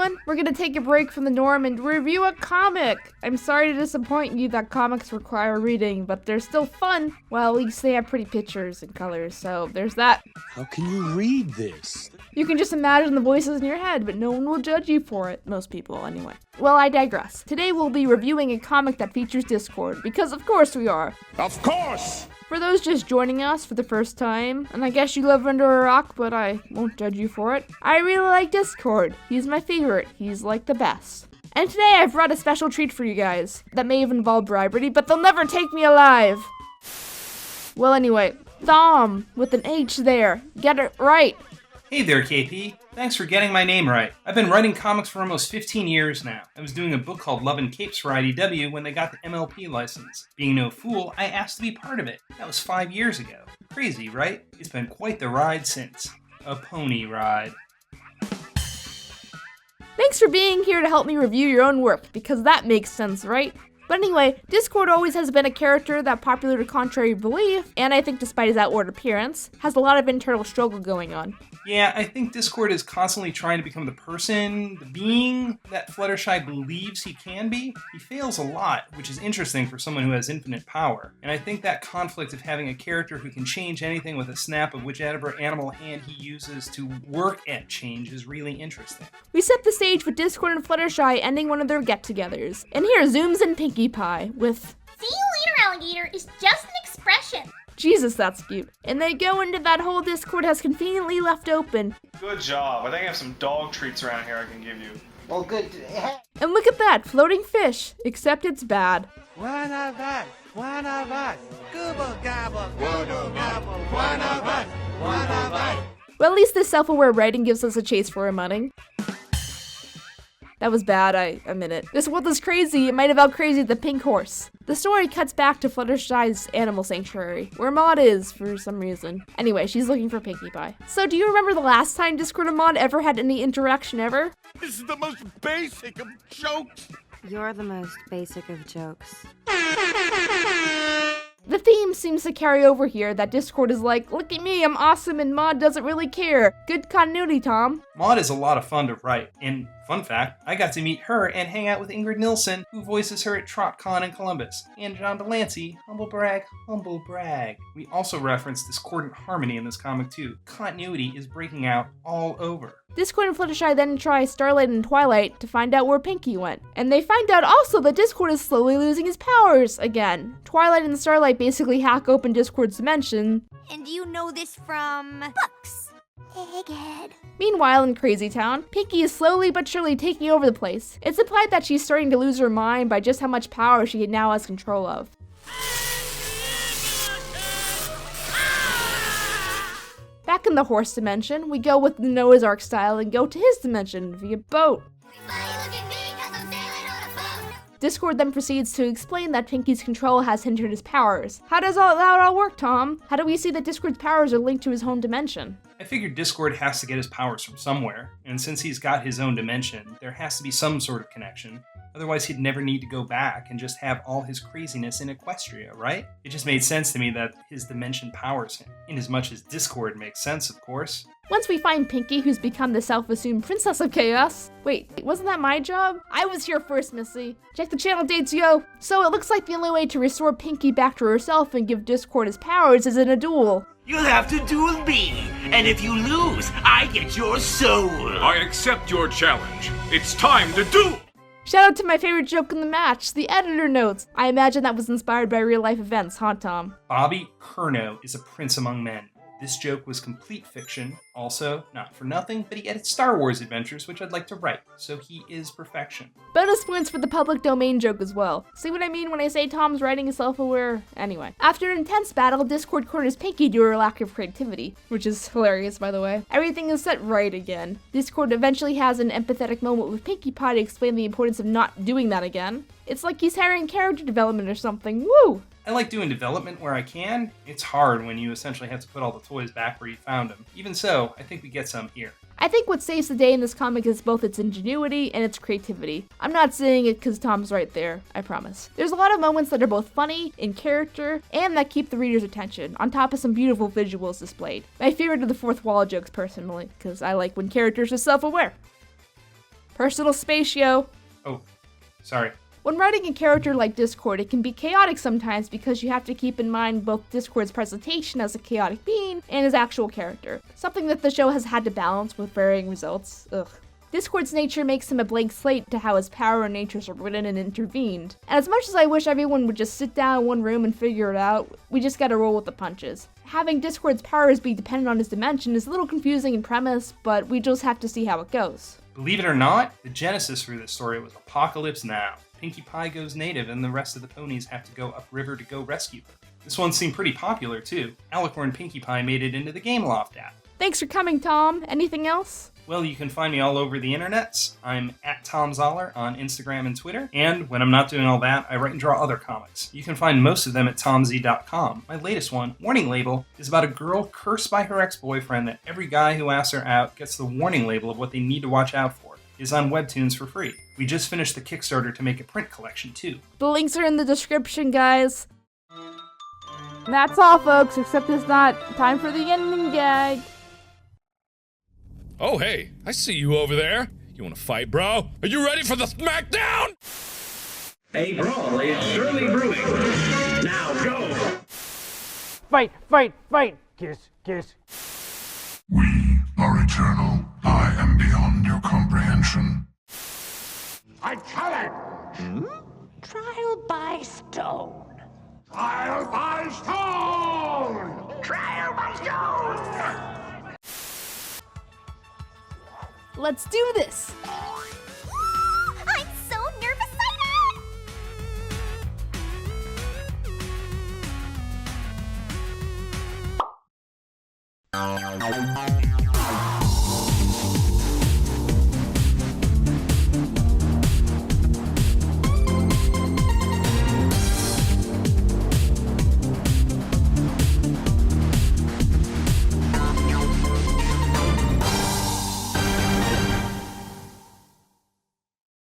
everyone. We're gonna take a break from the norm and review a comic. I'm sorry to disappoint you that comics require reading, but they're still fun. Well, at least they have pretty pictures and colors, so there's that. How can you read this? You can just imagine the voices in your head, but no one will judge you for it. Most people, anyway. Well, I digress. Today we'll be reviewing a comic that features Discord, because of course we are. Of course! For those just joining us for the first time, and I guess you live under a rock, but I won't judge you for it, I really like Discord. He's my favorite. He's like the best. And today I've brought a special treat for you guys. That may have involved bribery, but they'll never take me alive. Well, anyway, Thom, with an H there. Get it right. Hey there, KP. Thanks for getting my name right. I've been writing comics for almost 15 years now. I was doing a book called Love and Capes for IDW when they got the MLP license. Being no fool, I asked to be part of it. That was 5 years ago. Crazy, right? It's been quite the ride since. A pony ride. Thanks for being here to help me review your own work, because that makes sense, right? But anyway, Discord always has been a character that, popular to contrary belief, and I think despite his outward appearance, has a lot of internal struggle going on. Yeah, I think Discord is constantly trying to become the person, the being that Fluttershy believes he can be. He fails a lot, which is interesting for someone who has infinite power. And I think that conflict of having a character who can change anything with a snap of whichever animal hand he uses to work at change is really interesting. We set the stage with Discord and Fluttershy ending one of their get-togethers. And here Zooms and Pinkie Pie with "See you later, alligator" is just an expression. Jesus, that's cute. And they go into that hole Discord has conveniently left open. Good job. I think I have some dog treats around here I can give you. Well, good. And look at that, floating fish, except it's bad. One of us. Google gobble, Google gobble, one of us. Well, at least this self-aware writing gives us a chase for our money. That was bad, I admit it. This world is crazy. It might have out-crazied the pink horse. The story cuts back to Fluttershy's animal sanctuary, where Maud is for some reason. Anyway, she's looking for Pinkie Pie. So do you remember the last time Discord and Maud ever had any interaction ever? This is the most basic of jokes. You're the most basic of jokes. The theme seems to carry over here that Discord is like, look at me, I'm awesome, and Maud doesn't really care. Good continuity, Thom. Maud is a lot of fun to write, and fun fact, I got to meet her and hang out with Ingrid Nilsson, who voices her at TrotCon in Columbus, and John Delancey, humble brag, humble brag. We also reference discordant harmony in this comic too. Continuity is breaking out all over. Discord and Fluttershy then try Starlight and Twilight to find out where Pinkie went. And they find out also that Discord is slowly losing his powers again. Twilight and Starlight basically hack open Discord's dimension. And you know this from books. Egghead. Meanwhile, in Crazy Town, Pinkie is slowly but surely taking over the place. It's implied that she's starting to lose her mind by just how much power she now has control of. Back in the horse dimension, we go with the Noah's Ark style and go to his dimension via boat. Discord then proceeds to explain that Pinkie's control has hindered his powers. How does that all work, Thom? How do we see that Discord's powers are linked to his home dimension? I figured Discord has to get his powers from somewhere, and since he's got his own dimension, there has to be some sort of connection. Otherwise, he'd never need to go back and just have all his craziness in Equestria, right? It just made sense to me that his dimension powers him, inasmuch as Discord makes sense, of course. Once we find Pinkie, who's become the self-assumed Princess of Chaos. Wait, wasn't that my job? I was here first, Missy. Check the channel dates, yo! So it looks like the only way to restore Pinkie back to herself and give Discord his powers is in a duel. You'll have to duel me, and if you lose, I get your soul. I accept your challenge. It's time to duel! Shout out to my favorite joke in the match, the editor notes. I imagine that was inspired by real-life events, huh, Thom? Bobby Curnow is a prince among men. This joke was complete fiction. Also, not for nothing, but he edits Star Wars adventures, which I'd like to write, so he is perfection. Bonus points for the public domain joke as well. See what I mean when I say Thom's writing is self-aware? Anyway. After an intense battle, Discord corners Pinkie due to her lack of creativity, which is hilarious, by the way. Everything is set right again. Discord eventually has an empathetic moment with Pinkie Pie to explain the importance of not doing that again. It's like he's having character development or something. Woo! I like doing development where I can. It's hard when you essentially have to put all the toys back where you found them. Even so, I think we get some here. I think what saves the day in this comic is both its ingenuity and its creativity. I'm not saying it because Thom's right there, I promise. There's a lot of moments that are both funny, in character, and that keep the reader's attention, on top of some beautiful visuals displayed. My favorite are the fourth wall jokes personally, because I like when characters are self-aware. Personal space, yo. Oh, sorry. When writing a character like Discord, it can be chaotic sometimes because you have to keep in mind both Discord's presentation as a chaotic being and his actual character, something that the show has had to balance with varying results. Ugh. Discord's nature makes him a blank slate to how his power and natures are written and intervened. And as much as I wish everyone would just sit down in one room and figure it out, we just gotta roll with the punches. Having Discord's powers be dependent on his dimension is a little confusing in premise, but we just have to see how it goes. Believe it or not, the genesis for this story was Apocalypse Now. Pinkie Pie goes native and the rest of the ponies have to go upriver to go rescue her. This one seemed pretty popular too. Alicorn and Pinkie Pie made it into the Gameloft app. Thanks for coming, Tom. Anything else? Well, you can find me all over the internets. I'm at Thom Zahler on Instagram and Twitter. And when I'm not doing all that, I write and draw other comics. You can find most of them at TomZ.com. My latest one, Warning Label, is about a girl cursed by her ex-boyfriend that every guy who asks her out gets the warning label of what they need to watch out for. It is on Webtoons for free. We just finished the Kickstarter to make a print collection too. The links are in the description, guys. And that's all, folks, except it's not time for the ending gag. Oh, hey, I see you over there. You wanna fight, bro? Are you ready for the smackdown? A brawl is surely brewing. Now go! Fight, fight, fight! Kiss, kiss. We are eternal. I am beyond your comprehension. I challenge! Trial by stone. Trial by stone! Trial by stone! Let's do this! I'm so nervous, I know!